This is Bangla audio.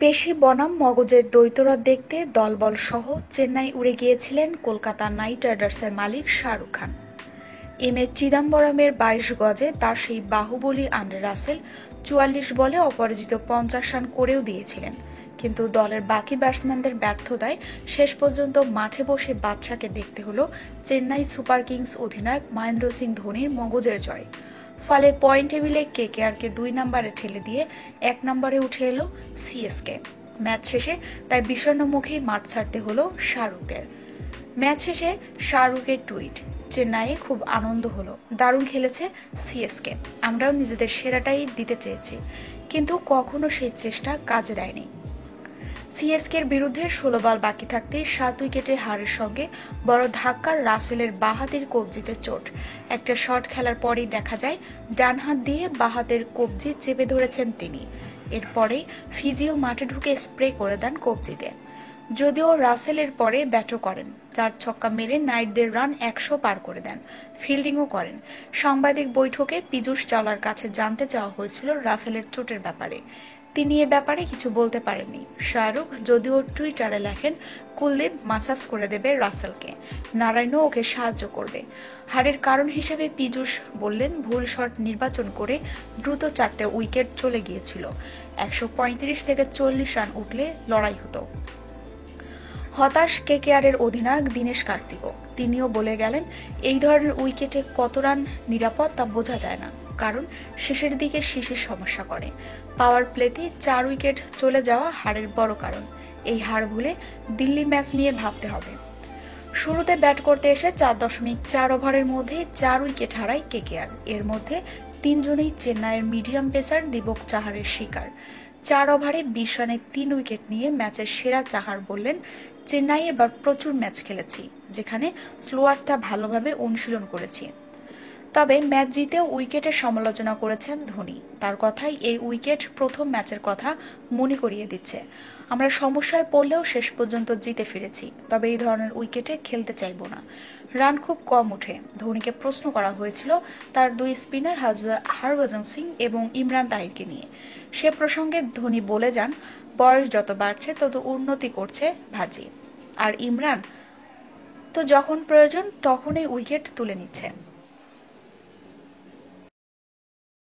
পেশি বনাম মগজের দ্বৈতরথ দেখতে দলবল সহ চেন্নাই উড়ে গিয়েছিলেন কলকাতা নাইট রাইডার্সের মালিক শাহরুখ খান। এম এ চিদাম্বরমের ২২ গজে তার সেই বাহুবলী আন্দ্রে রাসেল ৪৪ বলে অপরাজিত ৫০ রান করেও দিয়েছিলেন, কিন্তু দলের বাকি ব্যাটসম্যানদের ব্যর্থতায় শেষ পর্যন্ত মাঠে বসে বাদশাকে দেখতে হল চেন্নাই সুপার কিংস অধিনায়ক মহেন্দ্র সিং ধোনির মগজের জয়। ফলে পয়েন্ট টেবিলে কেকেআরকে ২ নম্বরে ঠেলে দিয়ে ১ নম্বরে উঠে এলো সিএসকে। ম্যাচ শেষে তাই বিষণ্ণ মুখেই মাঠ ছাড়তে হলো শাহরুখদের। ম্যাচ শেষে শাহরুখের টুইট, চেন্নাইয়ে খুব আনন্দ হলো, দারুণ খেলেছে সিএসকে, আমরাও নিজেদের সেরাটাই দিতে চেয়েছি, কিন্তু কখনো সেই চেষ্টা কাজে দেয়নি। সিএসকের বিরুদ্ধে ১৬ বল বাকি থাকতেই ৭ উইকেটে হারের সঙ্গে বড় ধাক্কার রাসেলের বাঁহাতের কবজিতে চোট। একটা শট খেলার পরেই দেখা যায় ডান হাত দিয়ে বাঁহাতের কবজি চেপে ধরেছেন তিনি। এরপরেই ফিজিও মাঠে ঢুকে স্প্রে করে দেন কবজিতে। যদিও রাসেলের পরে ব্যাটও করেন, ৪ ছক্কা মেরে নাইটদের রান ১০০ পার করে দেন, ফিল্ডিংও করেন। সাংবাদিক বৈঠকে পীযূষ চাওলার কাছে জানতে চাওয়া হয়েছিল রাসেলের চোটের ব্যাপারে। তিনি এ ব্যাপারে কিছু বলতে পারেননি। শাহরুখ যদিও টুইটারে লেখেন, কুলদীপ মাসাজ করে দেবে রাসেলকে, নারায়ণও ওকে সাহায্য করবে। হারের কারণ হিসেবে পীযূষ বললেন, ভুল শট নির্বাচন করে দ্রুত ৪টে উইকেট চলে গিয়েছিল, ১৩৫ থেকে ৪০ রান উঠলে লড়াই হতো। হতাশ কেকেআরের অধিনায়ক দীনেশ কার্তিকও, তিনিও বলে গেলেন, এই ধরনের উইকেটে কত রান নিরাপদ তা বোঝা যায় না, কারণ শেষের দিকে শিশির সমস্যা করে। পাওয়ার প্লেতে ৪ উইকেট চলে যাওয়া হারের বড় কারণ। এই হার ভুলে দিল্লি ম্যাচ নিয়ে ভাবতে হবে। শুরুতে ব্যাট করতে এসে ৪.৪ ওভারের মধ্যে ৪ উইকেট হারায় কেকেআর। এর মধ্যে ৩ জনেই চেন্নাইয়ের মিডিয়াম পেসার দীপক চাহারের শিকার। ৪ ওভারে ২০ রানে ৩ উইকেট নিয়ে ম্যাচের সেরা চাহার বললেন, চেন্নাই এবার প্রচুর ম্যাচ খেলেছি, যেখানে স্লোয়ারটা ভালোভাবে অনুশীলন করেছি। তবে ম্যাচ জিতেও উইকেটের সমালোচনা করেছেন ধোনি। তার কথাই এই উইকেট প্রথম ম্যাচের কথা মনে করিয়ে দিচ্ছে। আমরা সমস্যায় পড়লেও শেষ পর্যন্ত জিতে ফিরেছি, তবে এই ধরনের উইকেটে খেলতে চাইব না। রান খুব কম ওঠে। ধোনিকে প্রশ্ন করা হয়েছিল তার ২ স্পিনার হরভজন সিং এবং ইমরান তাহিরকে নিয়ে। সে প্রসঙ্গে ধোনি বলে যান, বয়স যত বাড়ছে তত উন্নতি করছে ভাজি, আর ইমরান তো যখন প্রয়োজন তখনই উইকেট তুলে নিচ্ছে।